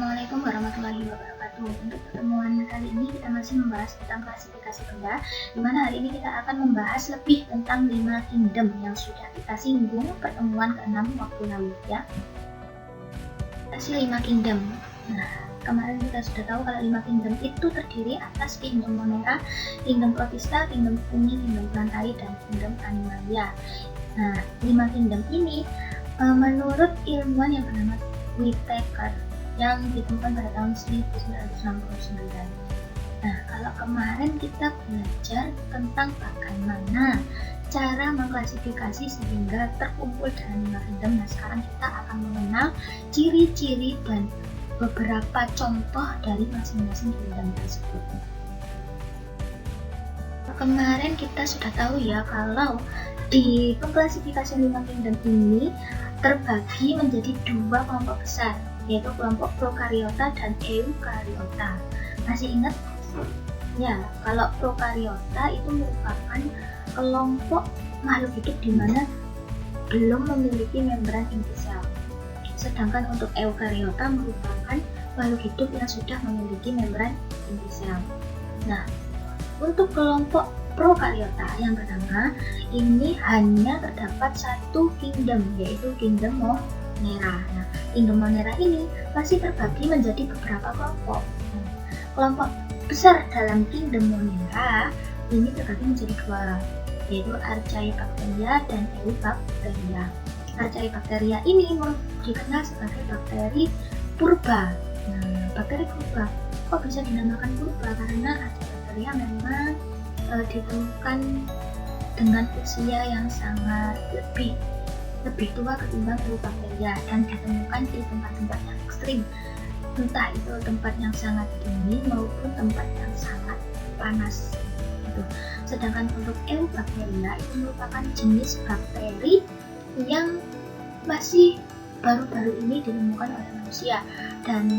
Assalamualaikum warahmatullahi wabarakatuh. Untuk pertemuan kali ini kita masih membahas tentang klasifikasi benda, di mana hari ini kita akan membahas lebih tentang 5 kingdom yang sudah kita singgung pertemuan ke-6 waktu lalu ya. Kasih 5 kingdom. Nah, kemarin kita sudah tahu kalau 5 kingdom itu terdiri atas kingdom Monera, kingdom Protista, kingdom Fungi, kingdom Plantae, dan kingdom Animalia. Nah, 5 kingdom ini menurut ilmuwan yang bernama Whittaker yang ditemukan pada tahun 1969. Nah, kalau kemarin kita belajar tentang bagaimana cara mengklasifikasi sehingga terkumpul dalam 5 kingdom. Nah, sekarang kita akan mengenal ciri-ciri dan beberapa contoh dari masing-masing kingdom tersebut. Kemarin kita sudah tahu ya kalau di pengklasifikasian 5 kingdom ini terbagi menjadi 2 kelompok besar, yaitu kelompok prokariota dan eukariota. Masih ingat? Ya, kalau prokariota itu merupakan kelompok makhluk hidup di mana belum memiliki membran inti sel. Sedangkan untuk eukariota merupakan makhluk hidup yang sudah memiliki membran inti sel. Nah, untuk kelompok prokariota yang pertama, ini hanya terdapat satu kingdom, yaitu kingdom Monera. Nah, kingdom Monera ini masih terbagi menjadi beberapa kelompok. Kelompok besar dalam kingdom Monera ini terbagi menjadi 2, yaitu Archaebacteria dan Eubacteria. Archaebacteria ini dikenal sebagai bakteri purba. Nah, bakteri purba kok bisa dinamakan purba? Karena Archaebacteria memang ditemukan dengan usia yang sangat lebih tua ketimbang Eubacteria dan ditemukan di tempat-tempat yang ekstrim, entah itu tempat yang sangat dingin maupun tempat yang sangat panas gitu. Sedangkan untuk Eubacteria itu merupakan jenis bakteri yang masih baru-baru ini ditemukan oleh manusia, dan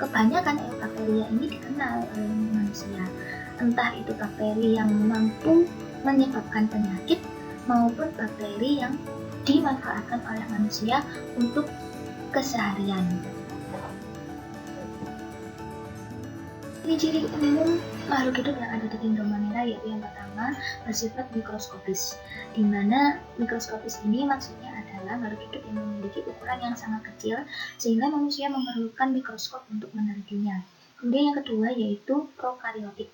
kebanyakan Eubacteria ini dikenal oleh manusia, entah itu bakteri yang mampu menyebabkan penyakit maupun bakteri yang dimanfaatkan oleh manusia untuk keseharian. Ciri-ciri umum makhluk hidup yang ada di kingdom Monera yaitu yang pertama bersifat mikroskopis, di mana mikroskopis ini maksudnya adalah makhluk hidup yang memiliki ukuran yang sangat kecil sehingga manusia memerlukan mikroskop untuk menelitinya. Kemudian yang kedua yaitu prokariotik.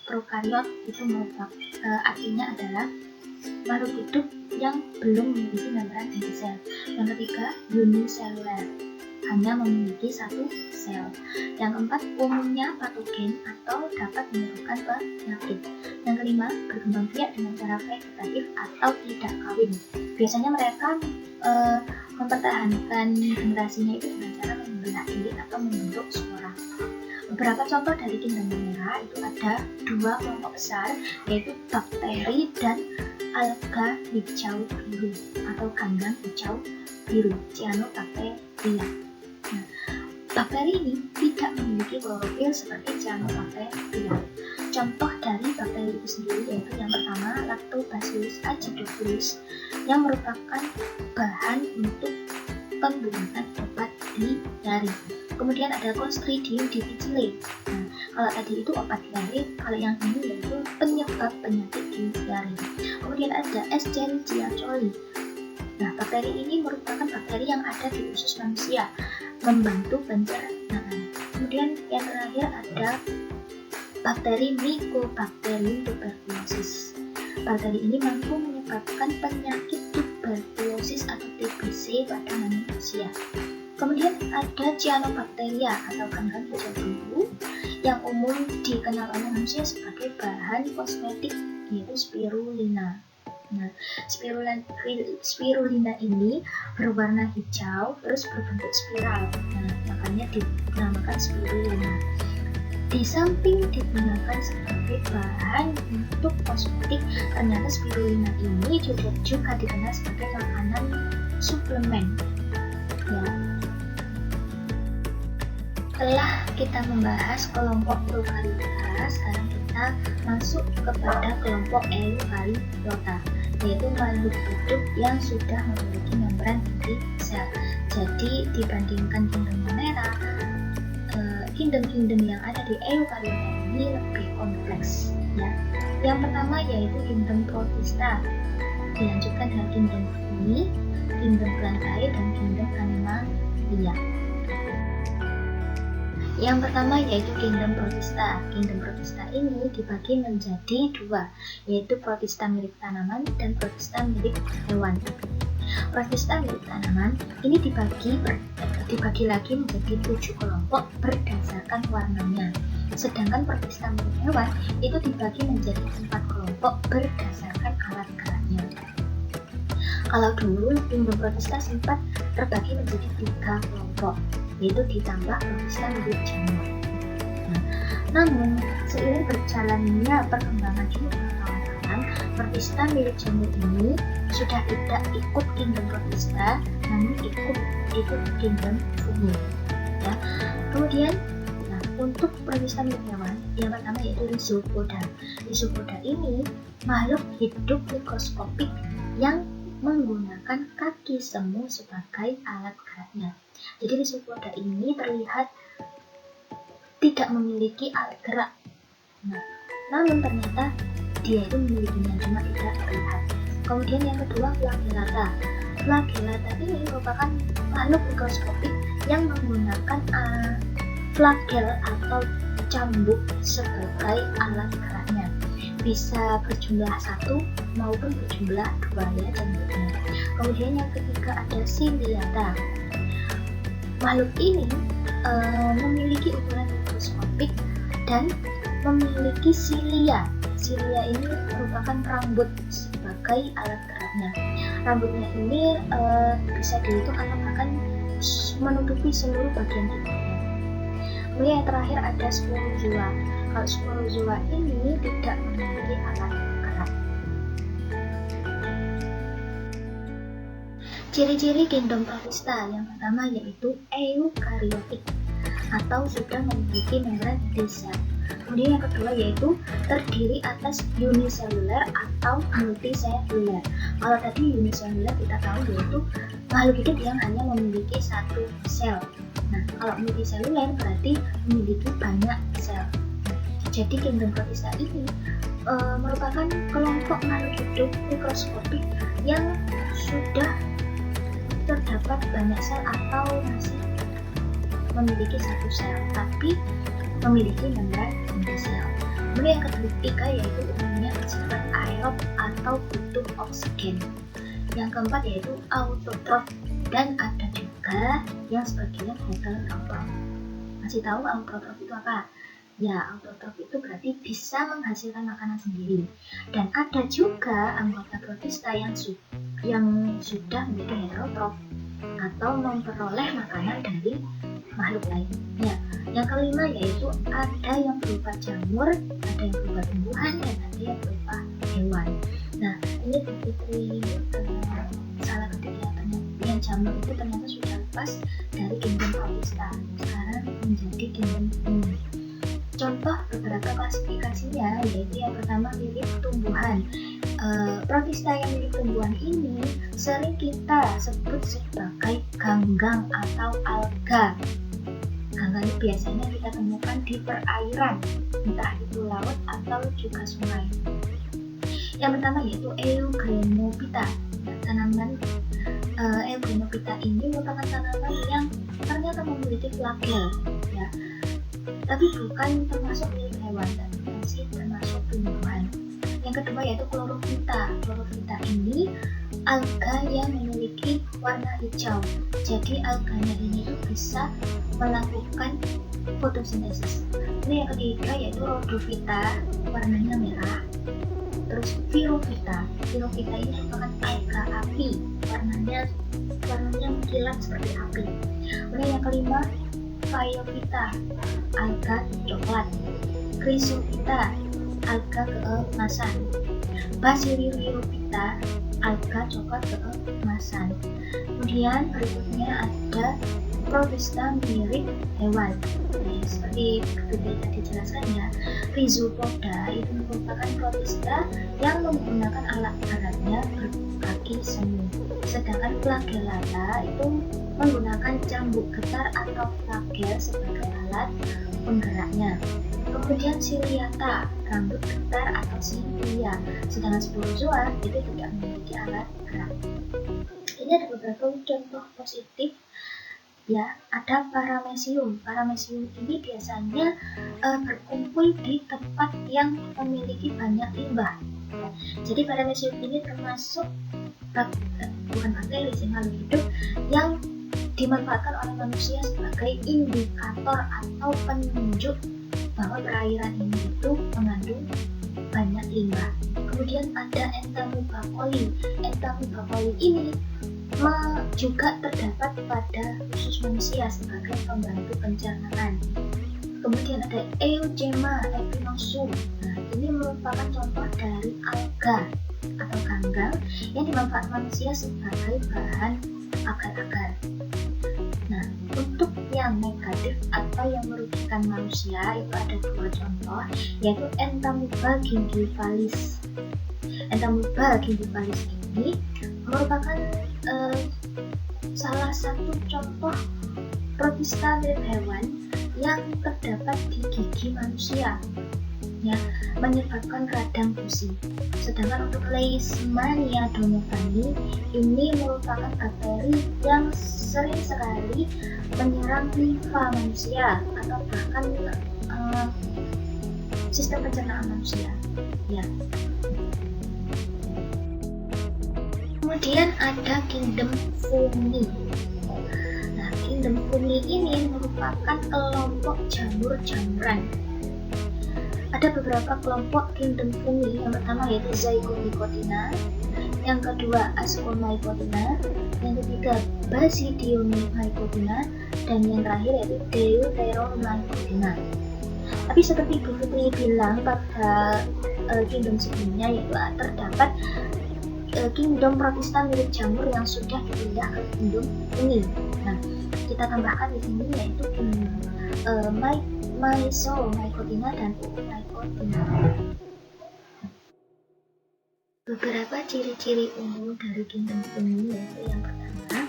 Prokariot itu artinya adalah makhluk hidup yang belum memiliki membran inti sel. Yang ketiga, uniseluler, hanya memiliki satu sel. Yang keempat, umumnya patogen atau dapat menyebabkan penyakit. Yang kelima, berkembang biak dengan cara vegetatif atau tidak kawin. Biasanya mereka mempertahankan generasinya itu dengan cara membelah diri atau membentuk spora. Beberapa contoh dari kingdom Monera itu ada 2 kelompok besar, yaitu bakteri dan alga hijau biru atau ganggang hijau biru, Cyanobacteria. Nah, bakteri ini tidak memiliki klorofil seperti Cyanobacteria. Contoh dari bakteri itu sendiri yaitu yang pertama Lactobacillus acidophilus yang merupakan bahan untuk pembuatan obat di diare. Kemudian ada Clostridium difficile. Nah, kalau tadi itu obat diare, kalau yang ini yaitu penyebab penyakit di diare. Kemudian ada Escherichia coli. Nah, bakteri ini merupakan bakteri yang ada di usus manusia, membantu pencernaan. Kemudian yang terakhir ada bakteri Mycobacterium tuberculosis. Bakteri ini mampu menyebabkan penyakit tuberkulosis atau TBC pada manusia. Kemudian ada Cyanobacteria atau ganggang hijau biru yang umum dikenal oleh manusia sebagai bahan kosmetik, yaitu spirulina. Nah, spirulina ini berwarna hijau terus berbentuk spiral. Nah, makanya dinamakan spirulina. Di samping digunakan sebagai bahan untuk kosmetik, ternyata spirulina ini juga dikenal sebagai makanan suplemen. Ya. Setelah kita membahas kelompok prokariota, sekarang kita masuk kepada kelompok eukariota, yaitu makhluk hidup yang sudah memiliki membran inti sel. Jadi dibandingkan kingdom Monera, kingdom-kingdom yang ada di eukariota ini lebih kompleks ya. Yang pertama yaitu kingdom Protista, dilanjutkan dengan kingdom bumi, kingdom Plantae, dan kingdom Animalia. Yang pertama yaitu kingdom Protista. Kingdom Protista ini dibagi menjadi dua, yaitu Protista milik tanaman dan Protista milik hewan. Protista milik tanaman ini dibagi lagi menjadi 7 kelompok berdasarkan warnanya. Sedangkan Protista milik hewan itu dibagi menjadi 4 kelompok berdasarkan alat geraknya. Kalau dulu kingdom Protista sempat terbagi menjadi 3 kelompok, yaitu ditambah Protista milik jamur. Namun seiring berjalannya perkembangan ilmu pengetahuan, Protista milik jamur ini sudah tidak ikut kingdom Protista, namun ikut kingdom bumi. Ya. Kemudian untuk Protista milik hewan, yang pertama yaitu Rhizopoda. Rhizopoda ini makhluk hidup mikroskopik yang menggunakan kaki semu sebagai alat geraknya. Jadi Rhizopoda ini terlihat tidak memiliki alat gerak. Namun ternyata dia itu memilikinya, cuma tidak terlihat. Kemudian yang kedua Flagellata. Flagellata ini merupakan makhluk mikroskopik yang menggunakan flagel atau cambuk sebagai alat geraknya. Bisa berjumlah 1 maupun berjumlah 2 ya cambuknya. Kemudian yang ketiga ada Ciliata. Makhluk ini memiliki ukuran mikroskopik dan memiliki silia. Silia ini merupakan rambut sebagai alat geraknya. Rambutnya ini bisa dihitung atau bahkan menutupi seluruh bagian tubuhnya. Kemudian yang terakhir ada Sporozoa. Kalau Sporozoa ini tidak memiliki alat gerak. Ciri-ciri kingdom Protista yang pertama yaitu eukariotik atau sudah memiliki membran di sel. Kemudian yang kedua yaitu terdiri atas uniseluler atau multiseluler. Kalau tadi uniseluler kita tahu yaitu makhluk hidup yang hanya memiliki 1 sel. Nah, kalau multiseluler berarti memiliki banyak sel. Jadi kingdom Protista ini merupakan kelompok makhluk hidup mikroskopik yang sudah terdapat banyak sel atau masih memiliki 1 sel tapi memiliki membran di sel. Kemudian yang ketiga yaitu umumnya bersifat aerob atau butuh oksigen. Yang keempat yaitu autotrof, dan ada juga yang sebagian heterotrof. Masih tahu autotrof itu apa? Ya, autotrof itu berarti bisa menghasilkan makanan sendiri. Dan ada juga anggota Protista yang sudah menjadi heterotrof atau memperoleh makanan dari makhluk lainnya. Yang kelima yaitu ada yang berupa jamur, ada yang berupa tumbuhan, dan ada yang berupa hewan. Nah, ini Fitri salah ketik ya, yang jamur itu ternyata sudah lepas dari kingdom Protista, sekarang menjadi kingdom bumi. Contoh beberapa klasifikasinya yaitu yang pertama mirip tumbuhan. Protista yang mirip tumbuhan ini sering kita sebut sebagai ganggang atau alga. Ganggang ini biasanya kita temukan di perairan, entah itu laut atau juga sungai. Yang pertama yaitu Eugrenophyta. Tanaman Eugrenophyta ini merupakan tanaman yang ternyata memiliki flagel, ya. Tapi bukan termasuk milik hewan, tapi masih termasuk tumbuhan. Yang kedua yaitu Chlorophyta. Chlorophyta ini alga yang memiliki warna hijau. Jadi alganya ini bisa melakukan fotosintesis. Ini yang ketiga yaitu Rhodophyta, warnanya merah. Terus Pyrrhophyta. Pyrrhophyta ini merupakan alga api, warnanya mengkilat seperti api. Kemudian yang kelima Phaeophyta, alga coklat. Chrysophyta, alga keemasan. Basidiophyta, alga coklat keemasan. Kemudian berikutnya ada Protista mirip hewan. Nah, seperti tadi dijelaskan ya, Rhizopoda itu merupakan Protista yang menggunakan alat geraknya kaki semu. Sedangkan flagellata itu menggunakan cambuk getar atau flagel sebagai alat penggeraknya. Kemudian ciliata, rambut getar atau cilia. Sedangkan sporozoa itu tidak memiliki alat gerak. Ini ada beberapa contoh positif. Ya, ada paramecium. Paramecium ini biasanya berkumpul di tempat yang memiliki banyak limbah. Jadi paramecium ini termasuk bukan bakteri sih, makhluk hidup yang dimanfaatkan oleh manusia sebagai indikator atau penunjuk bahwa perairan ini itu mengandung banyak limbah. Kemudian ada Entamuba coli. Entamuba coli ini juga terdapat pada usus manusia sebagai pembantu pencernaan. Kemudian ada Eugema epinosum. Nah, ini merupakan contoh dari alga atau ganggal yang dimanfaatkan manusia sebagai bahan agar-agar. Nah, untuk yang negatif atau yang merugikan manusia itu ada dua contoh, yaitu Entamuba gingivalis. Entamuba gingivalis ini merupakan salah satu contoh protista mirip hewan yang terdapat di gigi manusia, ya, menyebabkan radang gusi. Sedangkan untuk Leishmania donovani ini merupakan bakteri yang sering sekali menyerang limfa manusia atau bahkan sistem pencernaan manusia, ya. Kemudian ada kingdom fungi. Nah, kingdom fungi ini merupakan kelompok jamur-jamuran. Ada beberapa kelompok kingdom fungi. Yang pertama yaitu Zygomicotina, yang kedua Ascomycotina, yang ketiga Basidiomycotina, dan yang terakhir yaitu Deuteromycotina. Tapi seperti Bu Fitri bilang pada kingdom sebelumnya, yaitu terdapat kingdom protista mirip jamur yang sudah dipindah ke kingdom fungi. Nah, kita tambahkan di sini yaitu Myxomycotina dan Oomycotina. Beberapa ciri-ciri umum dari kingdom fungi yaitu yang pertama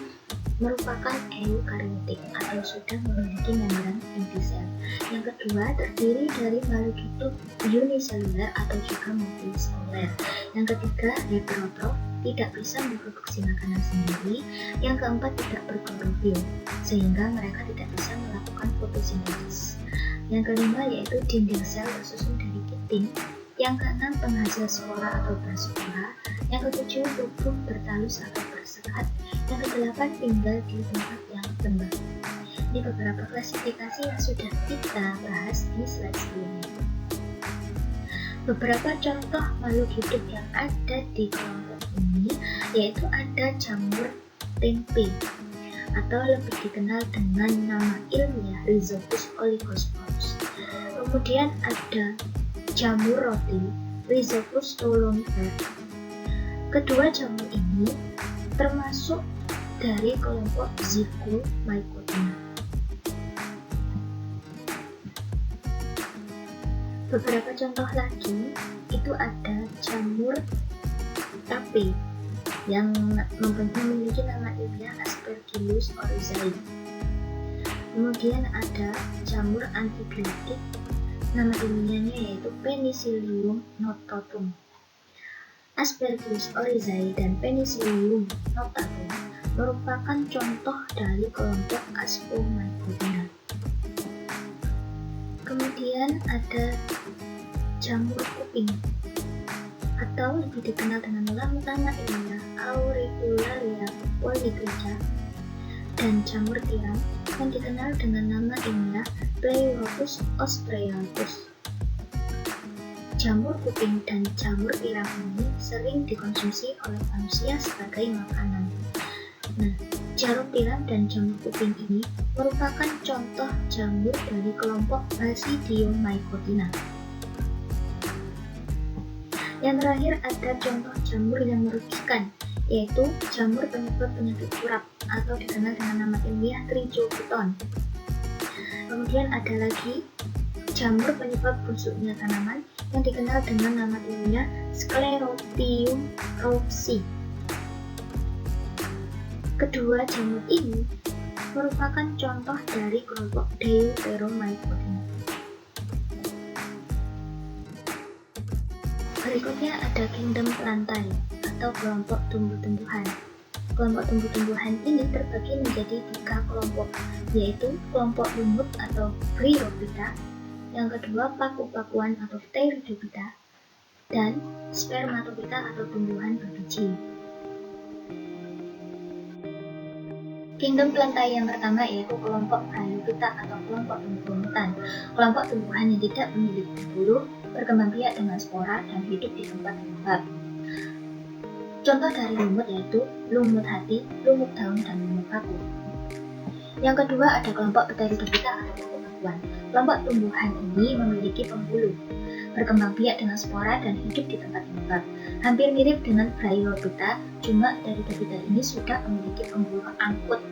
merupakan eukariotik atau sudah memiliki membran inti sel. Yang kedua terdiri dari makhluk hidup uniseluler atau juga multiseluler. Yang ketiga heterotrof, tidak bisa memproduksi makanan sendiri. Yang keempat tidak berklorofil sehingga mereka tidak bisa melakukan fotosintesis. Yang kelima yaitu dinding sel tersusun dari kitin. Yang keenam penghasil spora atau berspora. Yang ketujuh tubuh bertalus atau bersekat. Yang kedelapan tinggal di tempat yang lembab. Ini beberapa klasifikasi yang sudah kita bahas di slide sebelumnya. Beberapa contoh makhluk hidup yang ada di kelompok ini yaitu ada jamur tempe atau lebih dikenal dengan nama ilmiah Rhizopus oligosporus. Kemudian ada jamur roti Rhizopus stolonifer. Kedua jamur ini termasuk dari kelompok Zygomycotina. Beberapa contoh lagi itu ada jamur tape yang memiliki nama ilmiah Aspergillus oryzae. Kemudian ada jamur antibiotik, nama ilmiahnya yaitu Penicillium nototum. Aspergillus oryzae dan Penicillium notatum merupakan contoh dari kelompok Ascomycotina. Kemudian ada jamur kuping atau lebih dikenal dengan nama ilmiah Auricularia polytricha, dan jamur tiram yang dikenal dengan nama ilmiah Pleurotus australis. Jamur kuping dan jamur tiram ini sering dikonsumsi oleh manusia sebagai makanan. Nah, jamur tiram dan jamur kuping ini merupakan contoh jamur dari kelompok Basidiomycotina. Yang terakhir ada contoh jamur yang merugikan, yaitu jamur penyebab penyakit kurap atau dikenal dengan nama ilmiah Trichobuton. Kemudian ada lagi jamur penyebab busuknya tanaman yang dikenal dengan nama ilmiah Sclerotium roxy. Kedua jamur ini merupakan contoh dari kelompok Deuteromycodina. Berikutnya ada kingdom plantae atau kelompok tumbuh-tumbuhan. Kelompok tumbuh-tumbuhan ini terbagi menjadi 3 kelompok, yaitu kelompok lumut atau Bryophyta, yang kedua paku-pakuan atau Pteridophyta, dan Spermatophyta atau tumbuhan berbiji. Kingdom plantae yang pertama yaitu kelompok Bryophyta atau kelompok tumbuh-tumbuhan. Kelompok tumbuhan yang tidak memiliki bulu, berkembang biak dengan spora, dan hidup di tempat yang lembab. Contoh dari lumut yaitu lumut hati, lumut daun, dan lumut paku. Yang kedua ada kelompok Pteridophyta atau paku-pakuan. Kelompok tumbuhan ini memiliki pembuluh, berkembang biak dengan spora, dan hidup di tempat yang lembab. Hampir mirip dengan Bryophyta, cuma Pteridophyta ini sudah memiliki pembuluh angkut.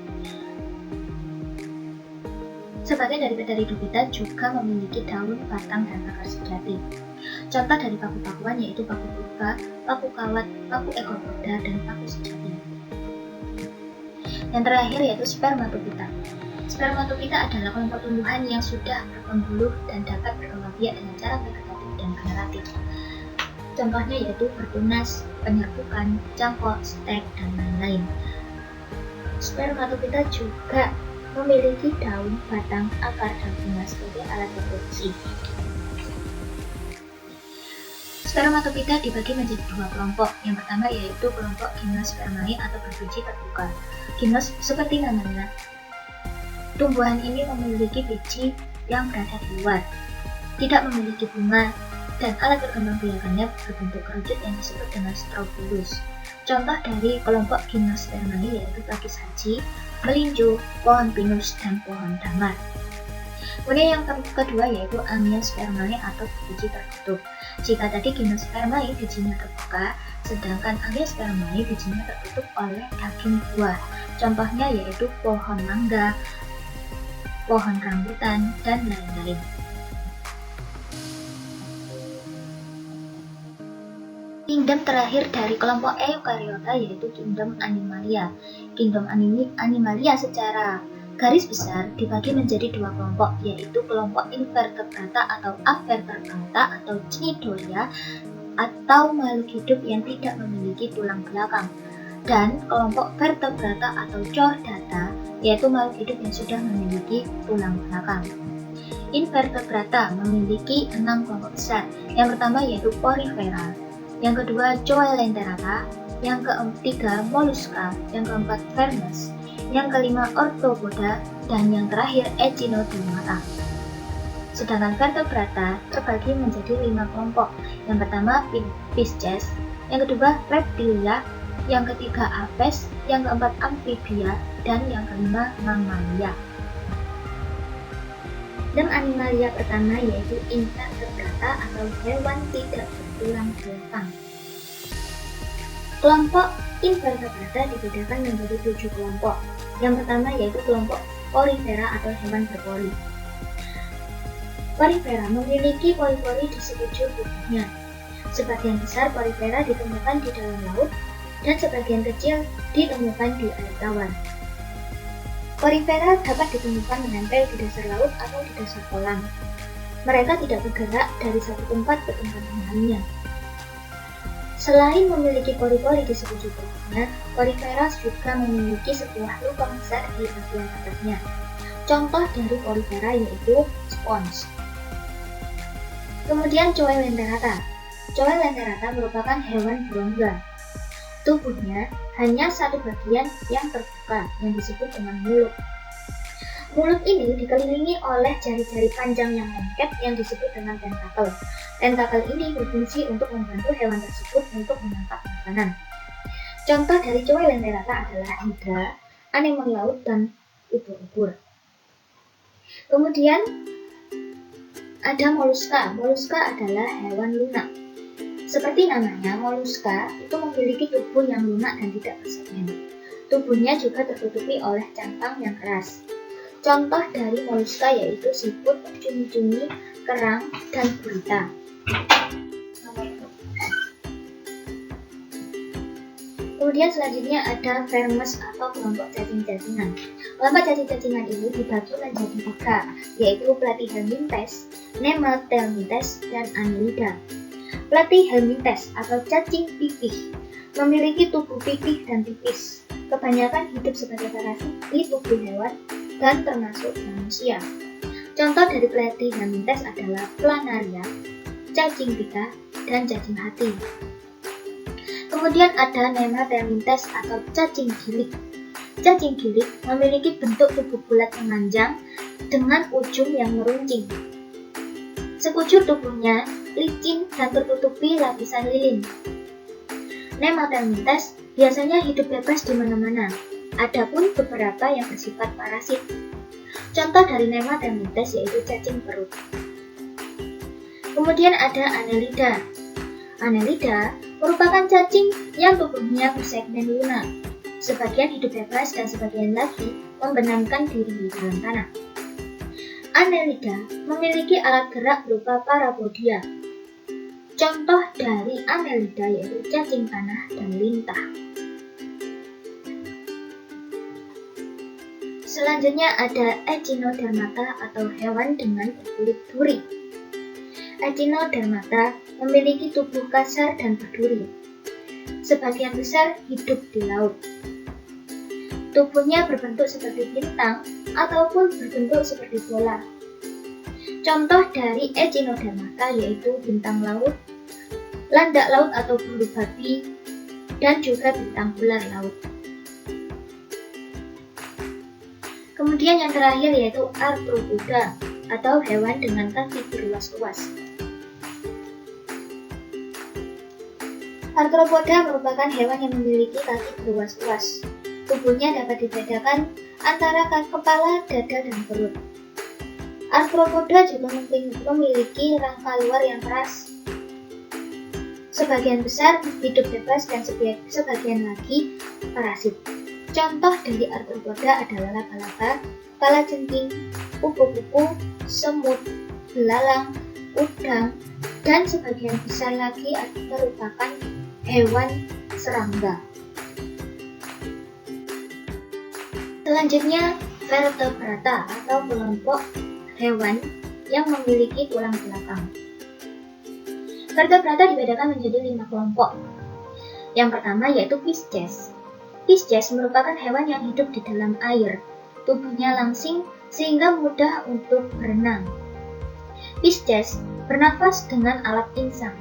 Sebagian dari Pteridophyta juga memiliki daun, batang, dan akar sejati. Contoh dari paku-pakuan yaitu paku purba, paku kawat, paku ekor kuda, dan paku sejati. Yang terakhir yaitu Spermatophyta. Spermatophyta adalah kelompok tumbuhan yang sudah berpembuluh dan dapat berkembang biak dengan cara vegetatif dan generatif. Contohnya yaitu bertunas, penyerbukan, cangkok, stek, dan lain-lain. Spermatophyta juga memiliki daun, batang, akar, dan bunga sebagai alat reproduksi. Spermatophyta dibagi menjadi 2 kelompok. Yang pertama yaitu kelompok Gymnospermae atau berbiji terbuka. Gymnos seperti namanya, tumbuhan ini memiliki biji yang berada di luar, tidak memiliki bunga, dan alat berkembang biakannya berbentuk kerucut yang disebut dengan strobulus. Contoh dari kelompok Gymnospermae yaitu pakis haji, melinjo, pohon pinus, dan pohon damar. Kemudian yang kedua yaitu Angiospermae atau biji tertutup. Jika tadi Gymnospermae bijinya terbuka, sedangkan Angiospermae bijinya tertutup oleh daging buah. Contohnya yaitu pohon mangga, pohon rambutan, dan lain-lain. Kingdom terakhir dari kelompok Eukariota yaitu kingdom Animalia. Kingdom Animalia secara garis besar dibagi menjadi 2 kelompok, yaitu kelompok Invertebrata atau Avertebrata atau Cnidaria atau makhluk hidup yang tidak memiliki tulang belakang, dan kelompok Vertebrata atau Chordata yaitu makhluk hidup yang sudah memiliki tulang belakang. Invertebrata memiliki 6 kelompok besar. Yang pertama yaitu Porifera, yang kedua Coelenterata, yang ketiga Mollusca, yang keempat Vermes, yang kelima Orthopoda, dan yang terakhir Echinodermata. Sedangkan vertebrata terbagi menjadi 5 kelompok. Yang pertama Pisces, yang kedua Reptilia, yang ketiga Apes, yang keempat Amphibia, dan yang kelima Mammalia. Dan animalia pertama yaitu Invertebrata atau hewan tidak bertulang belakang. Kelompok Invertebrata dibedakan menjadi 7 kelompok. Yang pertama yaitu kelompok Porifera atau hewan berpori. Porifera memiliki pori-pori di sekujur tubuhnya. Sebagian besar porifera ditemukan di dalam laut dan sebagian kecil ditemukan di air tawar. Porifera dapat ditemukan menempel di dasar laut atau di dasar kolam. Mereka tidak bergerak dari satu tempat ke tempat yang lainnya. Selain memiliki pori-pori di sekujur tubuhnya, porifera juga memiliki sebuah lubang besar di bagian atasnya. Contoh dari porifera yaitu spons. Kemudian Coelenterata. Coelenterata merupakan hewan berongga. Tubuhnya hanya satu bagian yang terbuka yang disebut dengan mulut. Mulut ini dikelilingi oleh jari-jari panjang yang lengket yang disebut dengan tentakel. Tentakel ini berfungsi untuk membantu hewan tersebut untuk menangkap makanan. Contoh dari Coelenterata adalah hidra, anemon laut, dan ubur-ubur. Kemudian ada Mollusca. Mollusca adalah hewan lunak. Seperti namanya, Mollusca itu memiliki tubuh yang lunak dan tidak bersegmen. Tubuhnya juga tertutupi oleh cangkang yang keras. Contoh dari Mollusca yaitu siput, cumi-cumi, kerang, dan gurita. Kemudian selanjutnya ada vermes atau kelompok cacing-cacingan. Kelompok cacing-cacingan ini dibagi menjadi 3, yaitu Platyhelminthes, Nemathelminthes, dan Annelida. Platyhelminthes atau cacing pipih memiliki tubuh pipih dan tipis. Kebanyakan hidup sebagai parasit di tubuh hewan dan termasuk manusia. Contoh dari Platyhelminthes adalah planaria, cacing pita, dan cacing hati. Kemudian ada Nemathelminthes atau cacing gilik. Cacing gilik memiliki bentuk tubuh bulat memanjang dengan ujung yang meruncing. Sekujur tubuhnya licin dan tertutupi lapisan lilin. Nemathelminthes biasanya hidup bebas di mana-mana. Adapun beberapa yang bersifat parasit. Contoh dari Nemathelminthes yaitu cacing perut. Kemudian ada Annelida. Annelida merupakan cacing yang tubuhnya bersegmen lunak. Sebagian hidup bebas dan sebagian lagi membenamkan diri di dalam tanah. Annelida memiliki alat gerak berupa parapodia. Contoh dari Annelida yaitu cacing tanah dan lintah. Selanjutnya ada Echinodermata atau hewan dengan berkulit duri. Echinodermata memiliki tubuh kasar dan berduri. Sebagian besar hidup di laut. Tubuhnya berbentuk seperti bintang ataupun berbentuk seperti bola. Contoh dari Echinodermata yaitu bintang laut, landak laut atau bulu babi, dan juga bintang ular laut. Kemudian yang terakhir yaitu Arthropoda atau hewan dengan kaki berluas-luas. Arthropoda merupakan hewan yang memiliki kaki berluas-luas. Tubuhnya dapat dibedakan antara kepala, dada, dan perut. Arthropoda juga memiliki rangka luar yang keras. Sebagian besar hidup bebas dan sebagian lagi parasit. Contoh dari arthropoda adalah laba-laba, kalajengking, kupu-kupu, semut, belalang, udang, dan sebagian besar lagi merupakan hewan serangga. Selanjutnya, vertebrata atau kelompok hewan yang memiliki tulang belakang. Vertebrata dibedakan menjadi 5 kelompok. Yang pertama yaitu Pisces. Pisces merupakan hewan yang hidup di dalam air. Tubuhnya langsing sehingga mudah untuk berenang. Pisces bernafas dengan alat insang.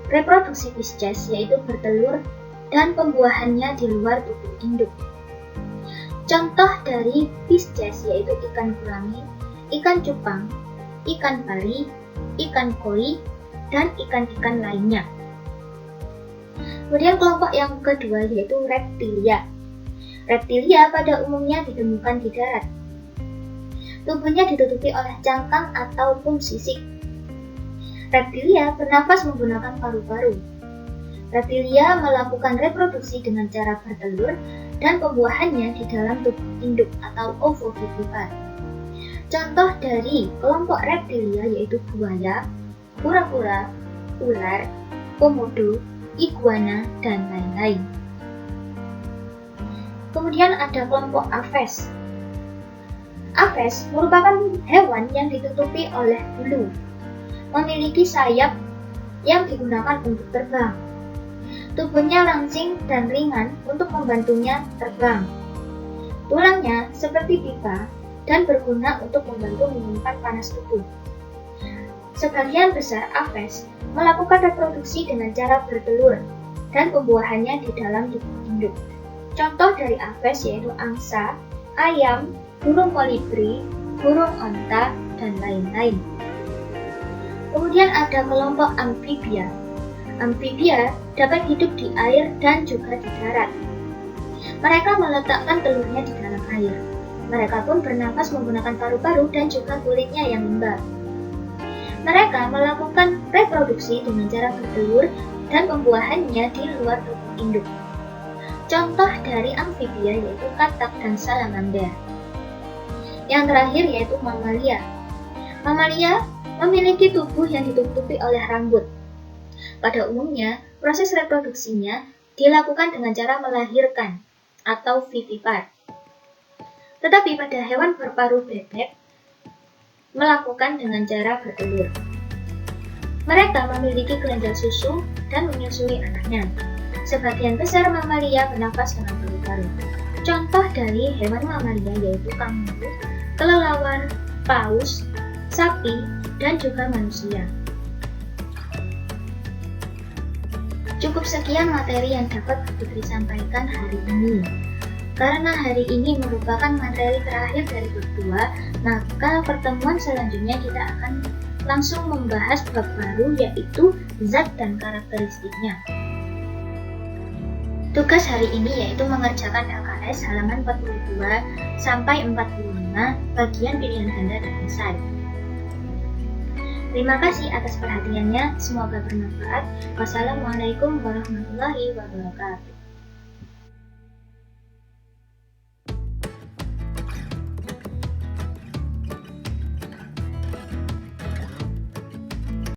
Reproduksi Pisces yaitu bertelur dan pembuahannya di luar tubuh induk. Contoh dari Pisces yaitu ikan gurami, ikan cupang, ikan pari, ikan koi, dan ikan-ikan lainnya. Kemudian kelompok yang kedua yaitu reptilia. Reptilia pada umumnya ditemukan di darat. Tubuhnya ditutupi oleh cangkang ataupun sisik. Reptilia bernafas menggunakan paru-paru. Reptilia melakukan reproduksi dengan cara bertelur dan pembuahannya di dalam tubuh induk atau ovovivipar. Contoh dari kelompok reptilia yaitu buaya, kura-kura, ular, komodo, iguana, dan lain-lain. Kemudian ada kelompok Aves. Aves merupakan hewan yang ditutupi oleh bulu, memiliki sayap yang digunakan untuk terbang. Tubuhnya langsing dan ringan untuk membantunya terbang. Tulangnya seperti pipa dan berguna untuk membantu menyimpan panas tubuh. Sebagian besar Aves melakukan reproduksi dengan cara bertelur dan pembuahannya di dalam tubuh induk. Contoh dari Aves yaitu angsa, ayam, burung kolibri, burung onta, dan lain-lain. Kemudian ada kelompok amfibia. Amfibia dapat hidup di air dan juga di darat. Mereka meletakkan telurnya di dalam air. Mereka pun bernafas menggunakan paru-paru dan juga kulitnya yang lembab. Mereka melakukan reproduksi dengan cara bertelur dan pembuahannya di luar tubuh induk. Contoh dari amfibia yaitu katak dan salamander. Yang terakhir yaitu mamalia. Mamalia memiliki tubuh yang ditutupi oleh rambut. Pada umumnya, proses reproduksinya dilakukan dengan cara melahirkan atau vivipar. Tetapi pada hewan berparuh bebek melakukan dengan cara bertelur. Mereka memiliki kelenjar susu dan menyusui anaknya. Sebagian besar mamalia bernafas dengan paru-paru. Contoh dari hewan mamalia yaitu kanguru, kelelawar, paus, sapi, dan juga manusia. Cukup sekian materi yang dapat Putri sampaikan hari ini. Karena hari ini merupakan materi terakhir dari bab 2, maka pertemuan selanjutnya kita akan langsung membahas bab baru yaitu zat dan karakteristiknya. Tugas hari ini yaitu mengerjakan LKS halaman 42 sampai 45 bagian pilihan ganda dan esai. Terima kasih atas perhatiannya, semoga bermanfaat. Wassalamualaikum warahmatullahi wabarakatuh.